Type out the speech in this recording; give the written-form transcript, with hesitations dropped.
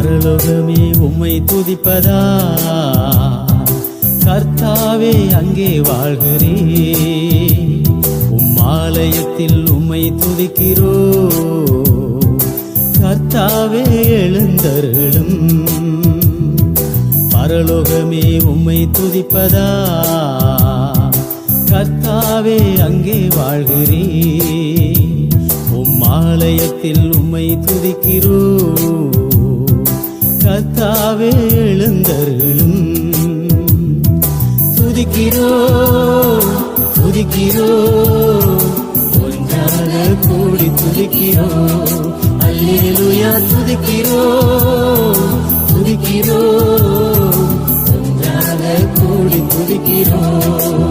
பரலோகமே உம்மை துதிப்பதா, கர்த்தாவே அங்கே வாழ்கிறே. ஆலயத்தில் உம்மை துதிக்கிறோ, கர்த்தாவே எழுந்தருளும். பரலோகமே உம்மை துதிப்பதா, கர்த்தாவே அங்கே வாழ்கிறே. ஆலயத்தில் உம்மை துதிக்கிறோ, கர்த்தாவே எழுந்தருளும். துதிக்கிறோ துதிக்கிறோ, ஒன்றாக கூடி துதிக்கிறோ. அல்லேலூயா துதிக்கிறோ துதிக்கிறோ, ஒன்றாக கூடி துதிக்கிறோ.